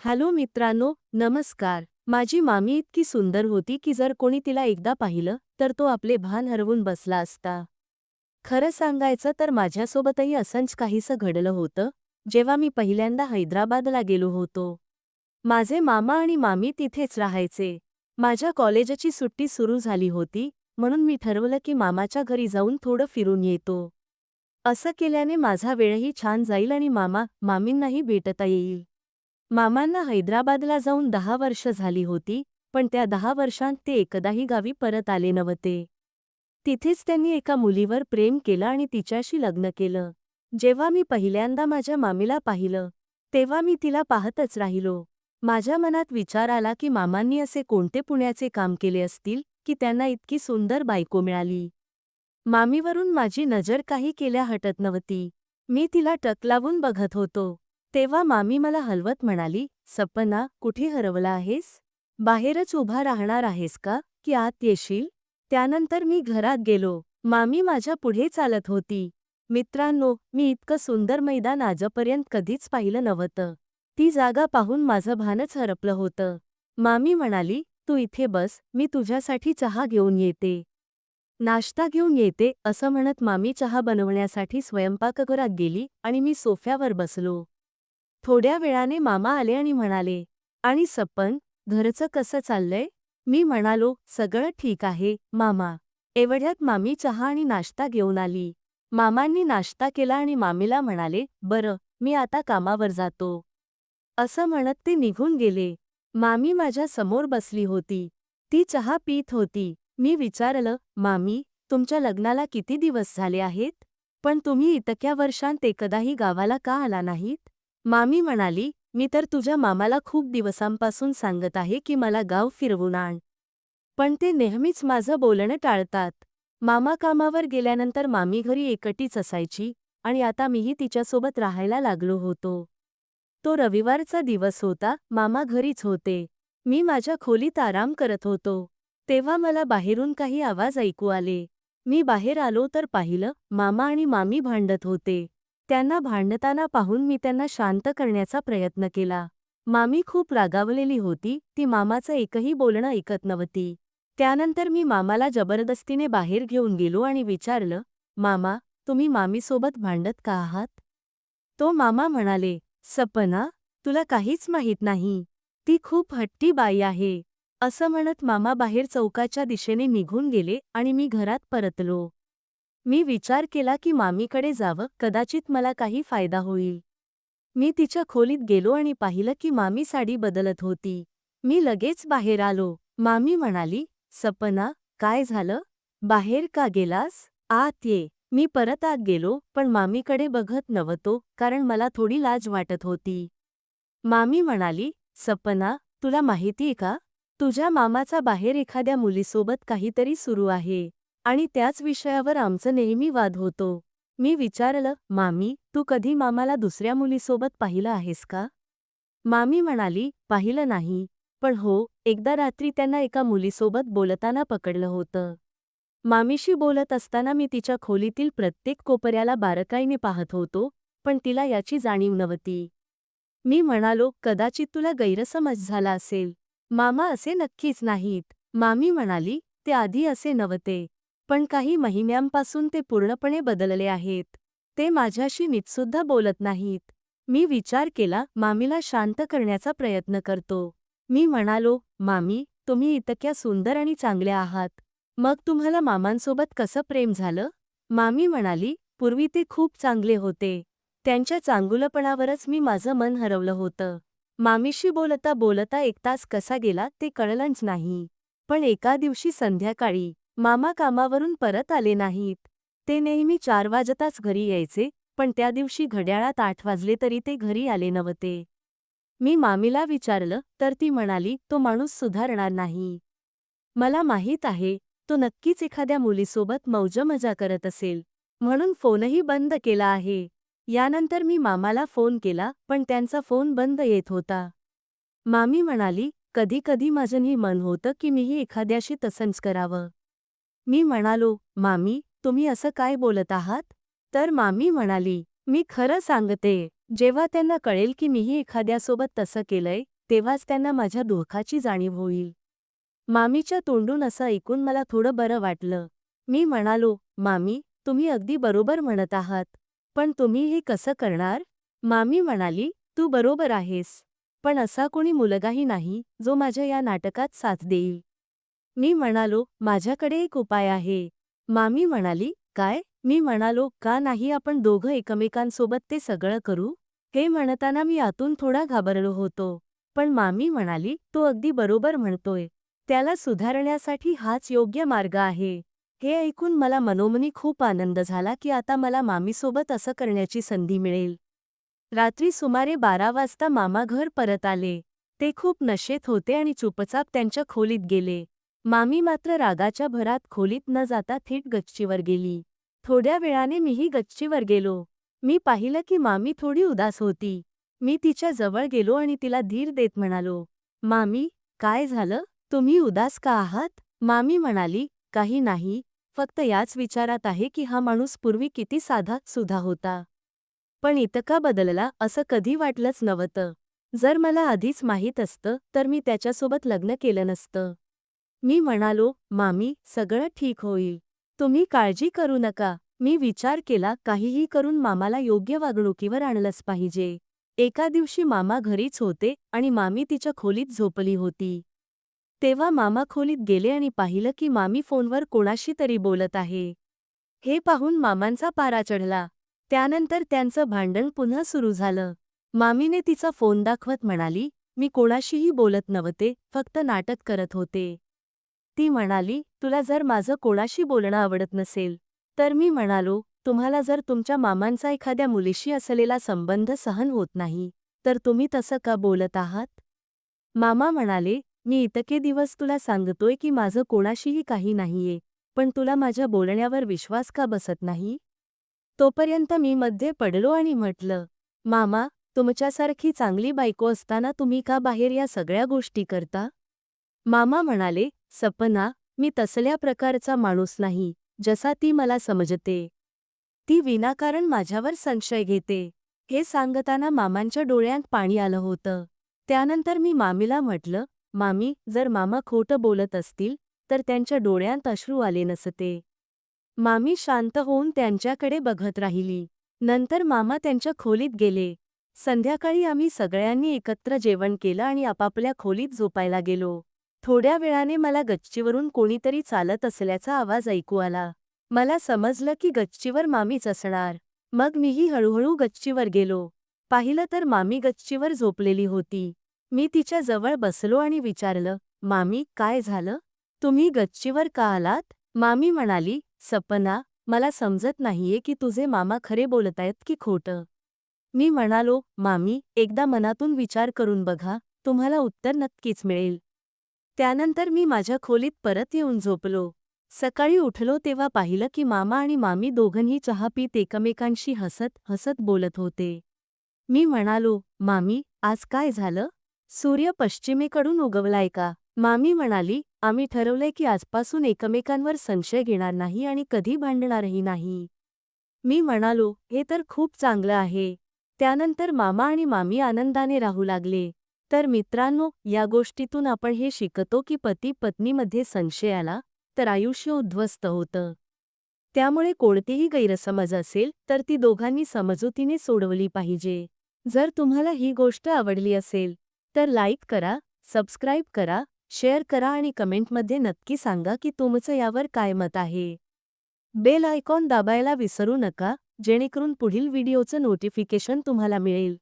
Hello मित्रांनो, नमस्कार. माझी मामी इतकी सुंदर होती की जर कोणी तिला एकदा पाहिलं तर तो आपले भान हरवून बसला असता. खरं सांगायचं तर माझ्यासोबतही असंच काहीसं घडलं होतं, जेव्हा मी पहिल्यांदा हैदराबादला गेलो होतो. माझे मामा आणि मामी तिथेच राहायचे. माझ्या कॉलेजची सुट्टी सुरू झाली होती, म्हणून मी ठरवलं की मामाच्या घरी जाऊन थोडं फिरून येतो. असं केल्याने माझा वेळही छान जाईल आणि मामींनाही भेटता येईल. मामांना हैदराबादला जाऊन 10 वर्ष झाली होती, पण त्या 10 वर्षांत ते एकदाही गावी परत आले नव्हते. तिथेच त्यांनी एका मुलीवर प्रेम केलं आणि तिच्याशी लग्न केलं. जेव्हा मी पहिल्यांदा माझ्या मामीला पाहिलं, तेव्हा मी तिला पाहतच राहिलो. माझ्या मनात विचार आला की मामांनी असे कोणते पुण्याचे काम केले असतील, की त्यांना इतकी सुंदर बायको मिळाली. मामीवरून माझी नजर काही केल्या हटत नव्हती. मी तिला टक लावून बघत होतो. तेव्हा मामी मला हलवत म्हणाली, "सपना, कुठे हरवला आहेस? बाहेरच उभा राहणार आहेस का, की आत येशील?" त्यानंतर मी घरात गेलो. मामी माझ्या पुढे चालत होती. मित्रांनो, मी इतकं सुंदर मैदान आजपर्यंत कधीच पाहिलं नव्हतं. ती जागा पाहून माझं भानच हरपलं होतं. मामी म्हणाली, "तू इथे बस, मी तुझ्यासाठी चहा घेऊन येते." नाश्ता घेऊन येते असं म्हणत मामी चहा बनवण्यासाठी स्वयंपाकघरात गेली आणि मी सोफ्यावर बसलो. थोड्या वेळाने मामा आले आणि म्हणाले, "आणि सपन, घरचं कसं चाललंय?" मी म्हणालो, "सगळं ठीक आहे, मामा." एवढ्यात मामी चहा आणि नाश्ता घेऊन आली. मामांनी नाश्ता केला आणि मामीला म्हणाले, "बरं, मी आता कामावर जातो." असं म्हणत ते निघून गेले. मामी माझ्या समोर बसली होती. ती चहा पीत होती. मी विचारलं, "मामी, तुमच्या लग्नाला किती दिवस झाले आहेत? पण तुम्ही इतक्या वर्षांत एकदाही गावाला का आला नाहीत?" मामी म्हणाली, "मी तर तुझ्या मामाला खूप दिवसांपासून सांगत आहे की मला गाव फिरवून आण. पण ते नेहमीच माझं बोलणं टाळतात." मामा कामावर गेल्यानंतर मामी घरी एकटीच असायची आणि आता मीही तिच्यासोबत राहायला लागलो होतो. तो रविवारचा दिवस होता, मामा घरीच होते. मी माझ्या खोलीत आराम करत होतो. तेव्हा मला बाहेरून काही आवाज ऐकू आले. मी बाहेर आलो तर पाहिलं, मामा आणि मामी भांडत होते. त्यांना भांडताना पाहून मी त्यांना शांत करण्याचा प्रयत्न केला. मामी खूप रागावलेली होती, ती मामाचं एकही बोलणं ऐकत नव्हती. त्यानंतर मी मामाला जबरदस्तीने बाहेर घेऊन गेलो आणि विचारलं, "मामा, तुम्ही मामीसोबत भांडत का आहात?" तो मामा म्हणाले, "सपना, तुला काहीच माहीत नाही. ती खूप हट्टी बाई आहे." असं म्हणत मामा बाहेर चौकाच्या दिशेने निघून गेले आणि मी घरात परतलो. मी विचार केला की मामीकडे जावं, कदाचित मला काही फायदा होईल. मी तिच्या खोलीत गेलो आणि पाहिलं की मामी साडी बदलत होती. मी लगेच बाहेर आलो. मामी म्हणाली, "सपना, काय झालं? बाहेर का गेलास? आत ये." मी परत आत गेलो, पण मामीकडे बघत नव्हतो, कारण मला थोडी लाज वाटत होती. मामी म्हणाली, "सपना, तुला माहितीये का? तुझ्या मामाचा बाहेर एखाद्या मुलीसोबत काहीतरी सुरू आहे. आणि त्याच विषयावर आमचं नेहमी वाद होतो." मी विचारलं, "मामी, तू कधी मामाला दुसऱ्या मुलीसोबत पाहिलं आहेस का?" मामी म्हणाली, "पाहिलं नाही. पण हो, एकदा रात्री त्यांना एका मुलीसोबत बोलताना पकडलं होतं." मामीशी बोलत असताना मी तिच्या खोलीतील प्रत्येक कोपऱ्याला बारकाईने पाहत होतो, पण तिला याची जाणीव नव्हती. मी म्हणालो, "कदाचित तुला गैरसमज झाला असेल. मामा असे नक्कीच नाहीत." मामी म्हणाली, "ते आधी असे नव्हते. पण काही महिन्यांपासून ते पूर्णपणे बदलले आहेत. ते माझ्याशी नीटसुद्धा बोलत नाहीत." मी विचार केला, मामीला शांत करण्याचा प्रयत्न करतो. मी म्हणालो, "मामी, तुम्ही इतक्या सुंदर आणि चांगल्या आहात. मग तुम्हाला मामांसोबत कसं प्रेम झालं?" मामी म्हणाली, "पूर्वी ते खूप चांगले होते. त्यांच्या चांगुलपणावरच मी माझं मन हरवलं होतं." मामीशी बोलता बोलता 1 तास कसा गेला ते कळलंच नाही. पण एका दिवशी संध्याकाळी मामा कामावरून परत आले नाहीत. ते नेहमी 4 वाजताच घरी यायचे, पण त्या दिवशी घड्याळात 8 वाजले तरी ते घरी आले नव्हते. मी मामीला विचारलं, तर ती म्हणाली, "तो माणूस सुधारणार नाही. मला माहीत आहे, तो नक्कीच एखाद्या मुलीसोबत मौज-मजा करत असेल. म्हणून फोनही बंद केला आहे." यानंतर मी मामाला फोन केला, पण त्यांचा फोन बंद येत होता. मामी म्हणाली, "कधी-कधी माझंही मन होतं की मीही एखाद्याशी तसंच करावं." मी म्हणालो, "मामी, तुम्ही असं काय बोलत आहात?" तर मामी म्हणाली, मी खरं सांगते, जेव्हा त्यांना कळेल की मीही एखाद्यासोबत तसं केलंय, तेव्हाच त्यांना माझ्या दुःखाची जाणीव होईल. मामीच्या तोंडून असं ऐकून मला थोडं बरं वाटलं. मी म्हणालो, मामी, तुम्ही अगदी बरोबर म्हणत आहात. पण तुम्ही हे कसं करणार? मामी म्हणाली, तू बरोबर आहेस. पण असा कोणी मुलगाही नाही, जो माझ्या या नाटकात साथ देईल. मी म्हणालो, माझ्याकडे एक उपाय आहे. मामी म्हणाली, काय? मी म्हणालो, का नाही आपण दोघं एकमेकांसोबत ते सगळं करू? हे म्हणताना मी आतून थोडा घाबरलो होतो. पण मामी म्हणाली, तो अगदी बरोबर म्हणतोय. त्याला सुधारण्यासाठी हाच योग्य मार्ग आहे. हे ऐकून मला मनोमनी खूप आनंद झाला की आता मला मामीसोबत असं करण्याची संधी मिळेल. रात्री सुमारे 12 वाजता मामा घर परत आले. ते खूप नशेत होते आणि चुपचाप त्यांच्या खोलीत गेले. मामी मात्र रागाच्या भरात खोलीत न जाता थेट गच्चीवर गेली. थोड्या वेळाने मीही गच्चीवर गेलो. मी पाहिलं की मामी थोडी उदास होती. मी तिच्या जवळ गेलो आणि तिला धीर देत म्हणालो, मामी, काय झालं? तुम्ही उदास का आहात? मामी म्हणाली, काही नाही, फक्त याच विचारात आहे की हा माणूस पूर्वी किती साधा सुधा होता. पण इतका बदलला असं कधी वाटलंच नव्हतं. जर मला आधीच माहीत असतं तर मी त्याच्यासोबत लग्न केलं नसतं. मी म्हणालो, मामी, सगळं ठीक होईल. तुम्ही काळजी करू नका. मी विचार केला काहीही करून मामाला योग्य वागणुकीवर आणलंच पाहिजे. एका दिवशी मामा घरीच होते आणि मामी तिच्या खोलीत झोपली होती. तेव्हा मामा खोलीत गेले आणि पाहिलं की मामी फोनवर कोणाशी तरी बोलत आहे. हे पाहून मामांचा पारा चढला. त्यानंतर त्यांचं भांडण पुन्हा सुरू झालं. मामीने तिचा फोन दाखवत म्हणाली, मी कोणाशीही बोलत नव्हते, फक्त नाटक करत होते. ती म्हणाली, तुला जर माझं कोणाशी बोलणं आवडत नसेल, तर मी म्हणालो, तुम्हाला जर तुमच्या मामांचा एखाद्या मुलीशी असलेला संबंध सहन होत नाही, तर तुम्ही तसं का बोलत आहात? मामा म्हणाले, मी इतके दिवस तुला सांगतोय की माझं कोणाशीही काही नाहीये, पण तुला माझ्या बोलण्यावर विश्वास का बसत नाही? तोपर्यंत मी मध्ये पडलो आणि म्हटलं, मामा, तुमच्यासारखी चांगली बायको असताना तुम्ही का बाहेर या सगळ्या गोष्टी करता? मामा म्हणाले, सपना, मी तसल्या प्रकारचा माणूस नाही, जसा ती मला समजते. ती विनाकारण माझ्यावर संशय घेते. हे सांगताना मामांच्या डोळ्यात पाणी आलं होतं. त्यानंतर मी मामीला म्हटलं, मामी, जर मामा खोटं बोलत असतील, तर त्यांच्या डोळ्यात अश्रू आले नसते. मामी शांत होऊन त्यांच्याकडे बघत राहिली. नंतर मामा त्यांच्या खोलीत गेले. संध्याकाळी आम्ही सगळ्यांनी एकत्र जेवण केलं आणि आपापल्या खोलीत झोपायला गेलो. थोड्या वेळाने मला गच्चीवरून कोणीतरी चालत असल्याचा आवाज ऐकू आला. मला समजलं की गच्चीवर मामीच असणार. मग मीही हळूहळू गच्चीवर गेलो. पाहिलं तर मामी गच्चीवर झोपलेली होती. मी तिच्या जवळ बसलो आणि विचारलं, मामी, काय झालं? तुम्ही गच्चीवर का आलात? मामी म्हणाली, सपना, मला समजत नाहीये की तुझे मामा खरे बोलतायत की खोटं. मी म्हणालो, मामी, एकदा मनातून विचार करून बघा, तुम्हाला उत्तर नक्कीच मिळेल. त्यानंतर मी माझ्या खोलीत परत येऊन झोपलो. सकाळी उठलो तेव्हा पाहिलं की मामा आणि मामी दोघंही चहा पीत एकमेकांशी हसत हसत बोलत होते. मी म्हणालो, मामी, आज काय झालं? सूर्य पश्चिमेकडून उगवलाय का? मामी म्हणाली, आम्ही ठरवलंय की आजपासून एकमेकांवर संशय घेणार नाही आणि कधी भांडणारही नाही. मी म्हणालो, हे तर खूप चांगलं आहे. त्यानंतर मामा आणि मामी आनंदाने राहू लागले. तर मित्रांनो, या गोष्टीतून आपण हे शिकतो की पती-पत्नीमध्ये संशय आला, तर आयुष्य उद्ध्वस्त होतं. त्यामुळे कोणतेही गैरसमज असेल, तर ती दोघांनी समजुतीने सोडवली पाहिजे. जर तुम्हाला ही गोष्ट आवडली असेल, तर लाईक करा, सबस्क्राईब करा, शेअर करा आणि कमेंटमध्ये नक्की सांगा की तुमचं यावर काय मत आहे. बेल आयकॉन दाबायला विसरू नका, जेणेकरून पुढील व्हिडिओचं नोटिफिकेशन तुम्हाला मिळेल.